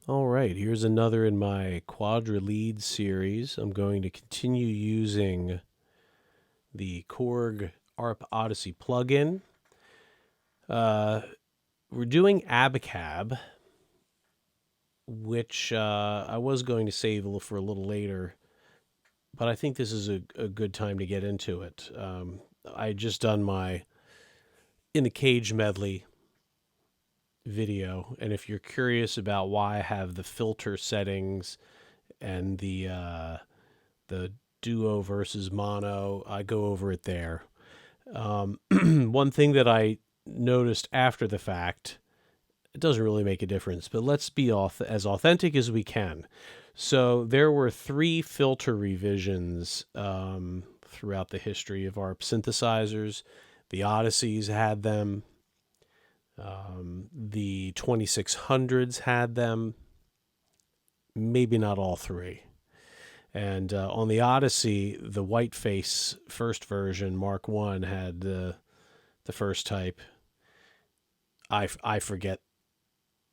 All right, here's another in my Quadra lead series. I'm going to continue using the Korg ARP Odyssey plugin. We're doing Abacab, which I was going to save for a little later, but I think this is a good time to get into it. I just done my In the Cage medley video, and if you're curious about why I have the filter settings and the duo versus mono, I go over it there. One thing that I noticed after the fact, it doesn't really make a difference, but let's be as authentic as we can. So there were 3 filter revisions throughout the history of ARP synthesizers. The Odysseys had them. The 2600s had them. Maybe not all 3. And on the Odyssey, the Whiteface first version, Mark I, had the first type. I forget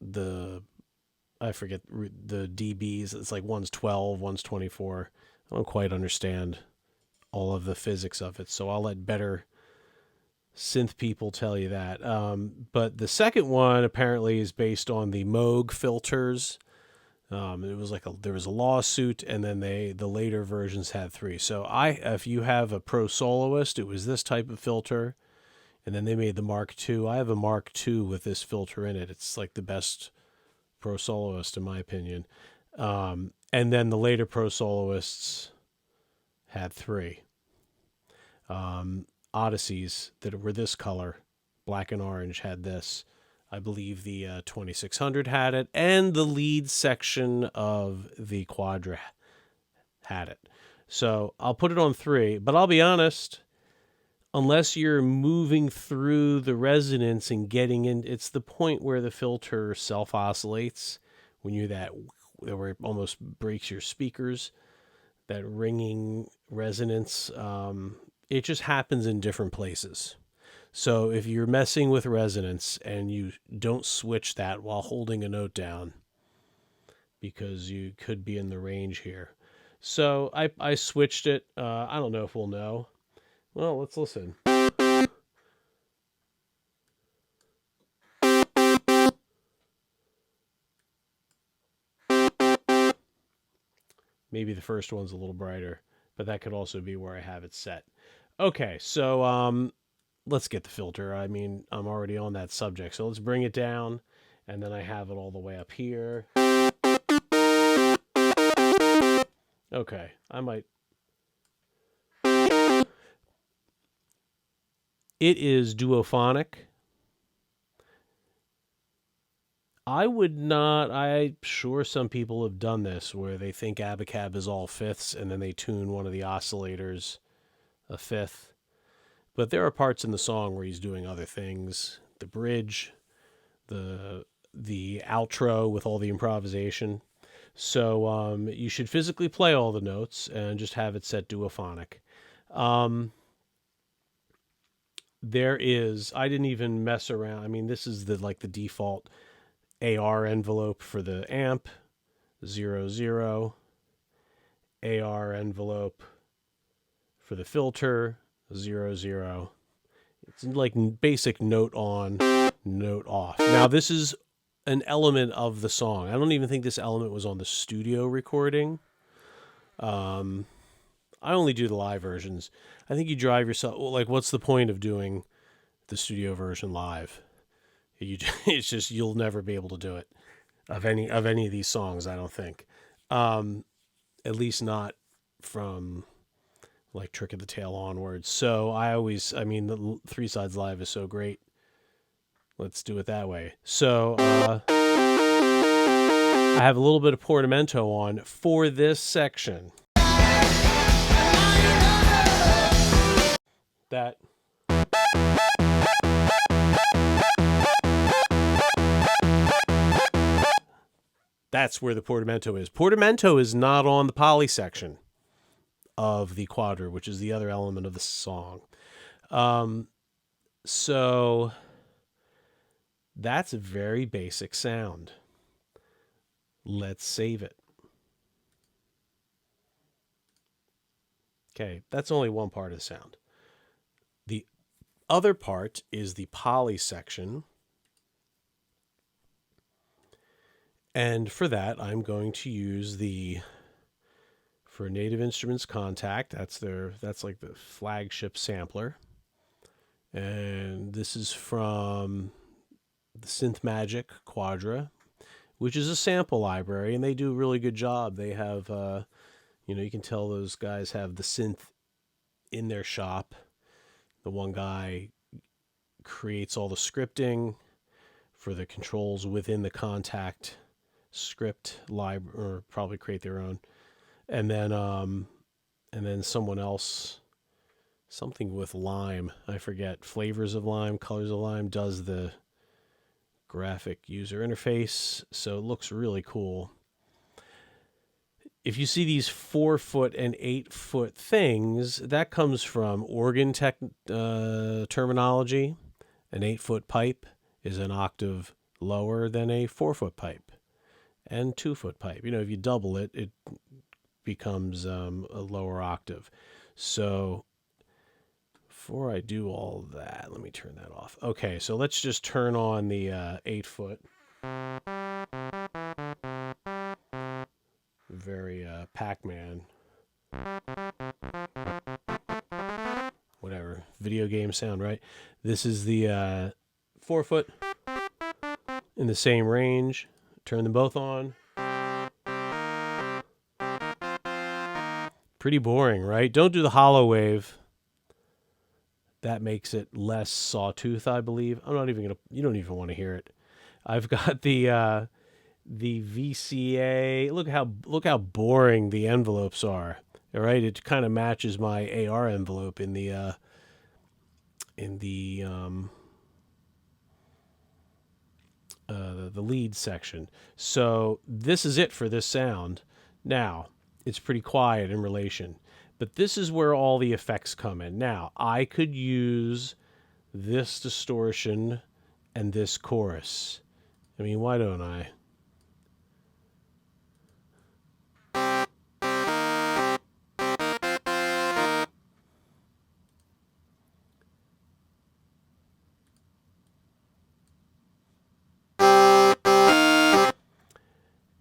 the dBs. It's like one's 12, one's 24. I don't quite understand all of the physics of it, so I'll let better synth people tell you that. But the second one apparently is based on the Moog filters. It was there was a lawsuit, and then the later versions had 3. So if you have a pro soloist, it was this type of filter, and then they made the Mark II. I have a Mark II with this filter in it. It's like the best pro soloist in my opinion. And then the later pro soloists had 3 Odysseys that were this color, black and orange, had this. I believe the 2600 had it, and the lead section of the Quadra had it. So I'll put it on 3, but I'll be honest, unless you're moving through the resonance and getting in, it's the point where the filter self-oscillates, when where it almost breaks your speakers, that ringing resonance. It just happens in different places. So if you're messing with resonance and you don't switch that while holding a note down, because you could be in the range here. So I switched it. I don't know if we'll know. Well, let's listen. Maybe the first one's a little brighter, but that could also be where I have it set. Okay, so let's get the filter. I mean, I'm already on that subject, so let's bring it down, and then I have it all the way up here. Okay, I might. It is duophonic. I would not. I'm sure some people have done this where they think Abacab is all fifths and then they tune one of the oscillators a fifth. But there are parts in the song where he's doing other things. The bridge, the outro with all the improvisation. So you should physically play all the notes and just have it set duophonic. I didn't even mess around. I mean, this is the default AR envelope for the amp, 0, AR envelope for the filter, 0. It's like basic note on, note off. Now, this is an element of the song. I don't even think this element was on the studio recording. I only do the live versions. I think you drive yourself. Like, what's the point of doing the studio version live? It's just you'll never be able to do it of any of these songs. I don't think, at least not from like Trick of the Tail onwards. So I mean, the 3 Sides Live is so great. Let's do it that way. So I have a little bit of Portamento on for this section. That. That's where the Portamento is. Portamento is not on the poly section of the Quadra, which is the other element of the song. So that's a very basic sound. Let's save it. Okay, that's only one part of the sound. The other part is the poly section. And for that, I'm going to use for Native Instruments Contact. That's like the flagship sampler. And this is from the Synth Magic Quadra, which is a sample library, and they do a really good job. They have, you can tell those guys have the synth in their shop. The one guy creates all the scripting for the controls within the Contact script library, or probably create their own. And then someone else, something with lime, I forget, flavors of lime, colors of lime, does the graphic user interface. So it looks really cool. If you see these 4-foot and 8-foot things, that comes from organ terminology. An 8-foot pipe is an octave lower than a 4-foot pipe, and 2-foot pipe. If you double it, it becomes a lower octave. So before I do all that, let me turn that off. Okay, so let's just turn on the 8-foot. Very Pac-Man. Whatever. Video game sound, right? This is the 4-foot in the same range. Turn them both on. Pretty boring, right? Don't do the hollow wave. That makes it less sawtooth, I believe. I'm not even gonna. You don't even want to hear it. I've got the VCA. Look how boring the envelopes are. All right, it kind of matches my AR envelope in the lead section. So this is it for this sound. Now it's pretty quiet in relation, but this is where all the effects come in. Now I could use this distortion and this chorus. I mean, why don't I?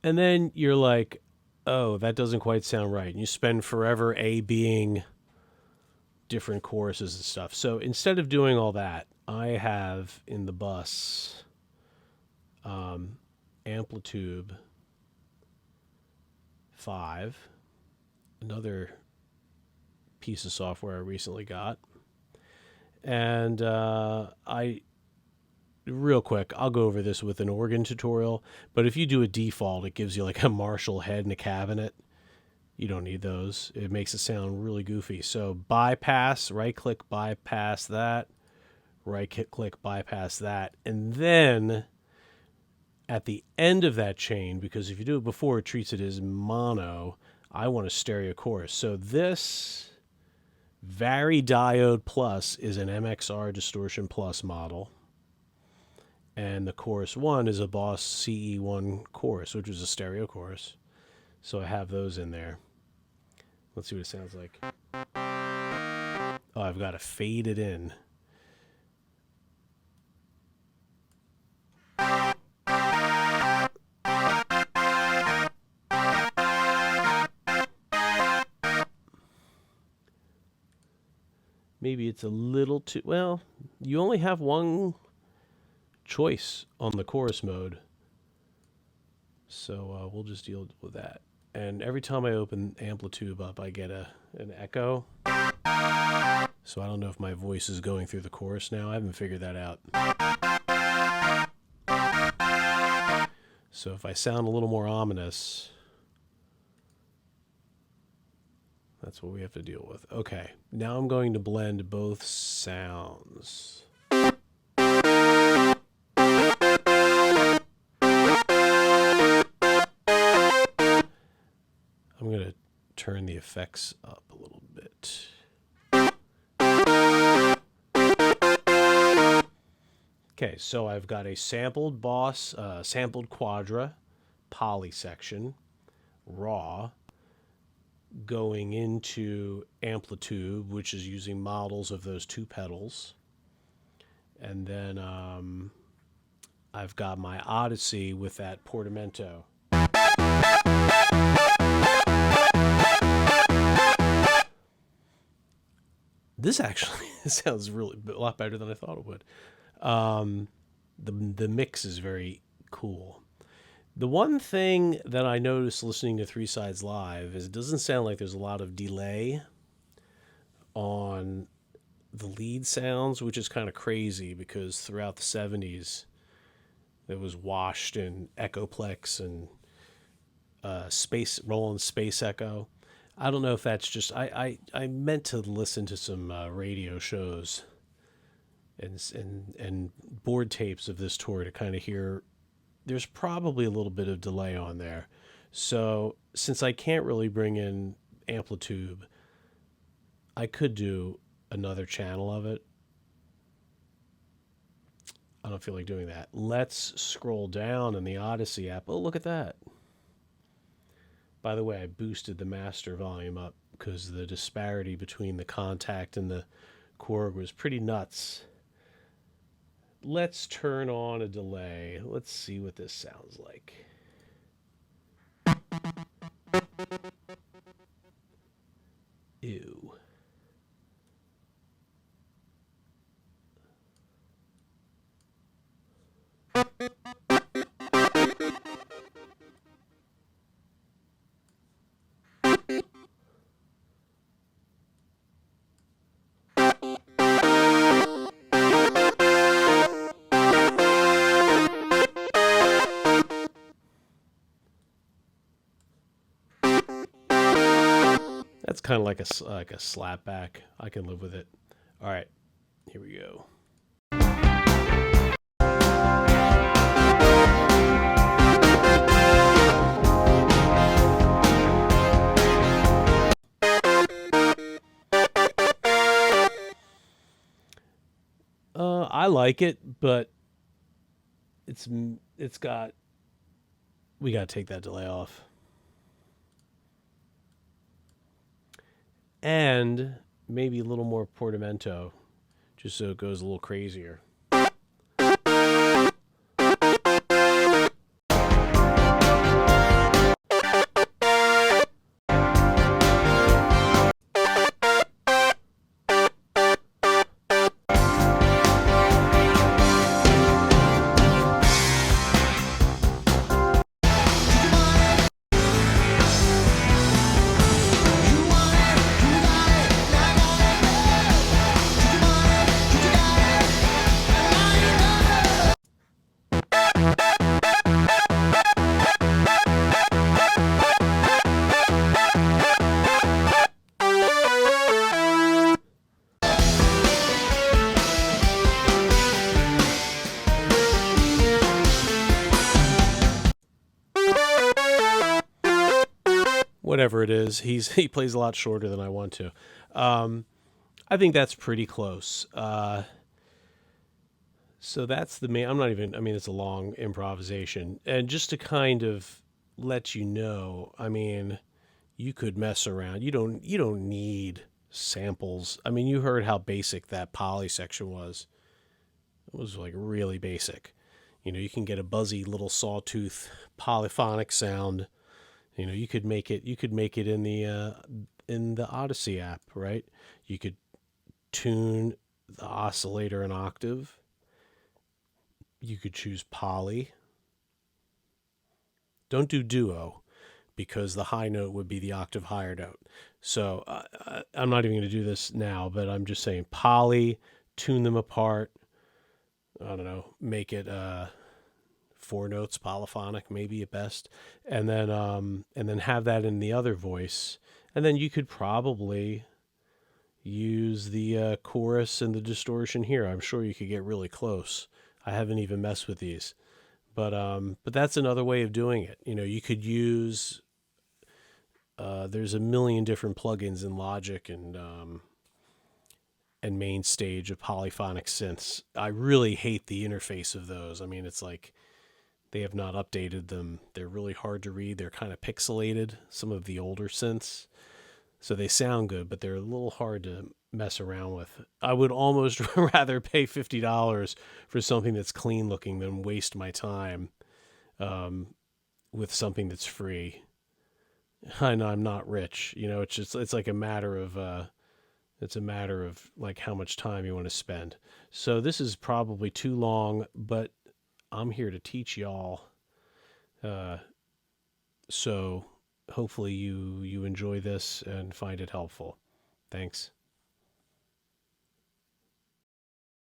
And then you're like, oh, that doesn't quite sound right. And you spend forever A-Bing different choruses and stuff. So instead of doing all that, I have in the bus Amplitude 5, another piece of software I recently got. And real quick, I'll go over this with an organ tutorial, but if you do a default, it gives you like a Marshall head and a cabinet. You don't need those. It makes it sound really goofy. So bypass, right-click, bypass that, right-click, bypass that, and then at the end of that chain, because if you do it before, it treats it as mono, I want a stereo chorus. So this Vari Diode Plus is an MXR Distortion Plus model. And the chorus 1 is a Boss CE1 chorus, which is a stereo chorus. So I have those in there. Let's see what it sounds like. Oh, I've got to fade it in. Maybe it's a little too... Well, you only have one choice on the chorus mode. So we'll just deal with that. And every time I open Amplitude up, I get an echo. So I don't know if my voice is going through the chorus now. I haven't figured that out. So if I sound a little more ominous, that's what we have to deal with. Okay, now I'm going to blend both sounds. I'm going to turn the effects up a little bit. Okay, so I've got a sampled Boss, sampled Quadra poly section, raw, going into amplitude, which is using models of those two pedals. And then I've got my Odyssey with that Portamento. This actually sounds really a lot better than I thought it would. The mix is very cool. The one thing that I noticed listening to Three Sides Live is it doesn't sound like there's a lot of delay on the lead sounds, which is kind of crazy because throughout the 70s, it was washed in Echoplex and Roland Space Echo. I don't know if that's just I meant to listen to some radio shows and board tapes of this tour to kind of hear. There's probably a little bit of delay on there. So since I can't really bring in amplitude, I could do another channel of it. I don't feel like doing that. Let's scroll down in the Odyssey app. Oh, look at that. By the way, I boosted the master volume up because the disparity between the contact and the Korg was pretty nuts. Let's turn on a delay. Let's see what this sounds like. Ew. That's kind of like a slapback. I can live with it. All right, here we go. I like it, but we got to take that delay off. And maybe a little more Portamento, just so it goes a little crazier. Whatever it is, he plays a lot shorter than I want to. I think that's pretty close. So that's the main. It's a long improvisation, and just to kind of let you know, you could mess around. You don't need samples. You heard how basic that poly section was. It was like really basic. You can get a buzzy little sawtooth polyphonic sound. You could make it in the Odyssey app, right? You could tune the oscillator an octave. You could choose poly. Don't do duo because the high note would be the octave higher note. So I'm not even going to do this now, but I'm just saying poly, tune them apart. I don't know, make it 4 notes polyphonic maybe at best, and then have that in the other voice, and then you could probably use the chorus and the distortion here. I'm sure you could get really close. I haven't even messed with these, but that's another way of doing it. You could use there's a million different plugins in Logic and Main Stage of polyphonic synths. I really hate the interface of those. It's like They have not updated them. They're really hard to read. They're kind of pixelated, some of the older synths. So they sound good, but they're a little hard to mess around with. I would almost rather pay $50 for something that's clean looking than waste my time um, with something that's free. I know I'm not rich. It's just it's like a matter of it's a matter of like how much time you want to spend. So this is probably too long, but I'm here to teach y'all. Uh, so hopefully you enjoy this and find it helpful. Thanks.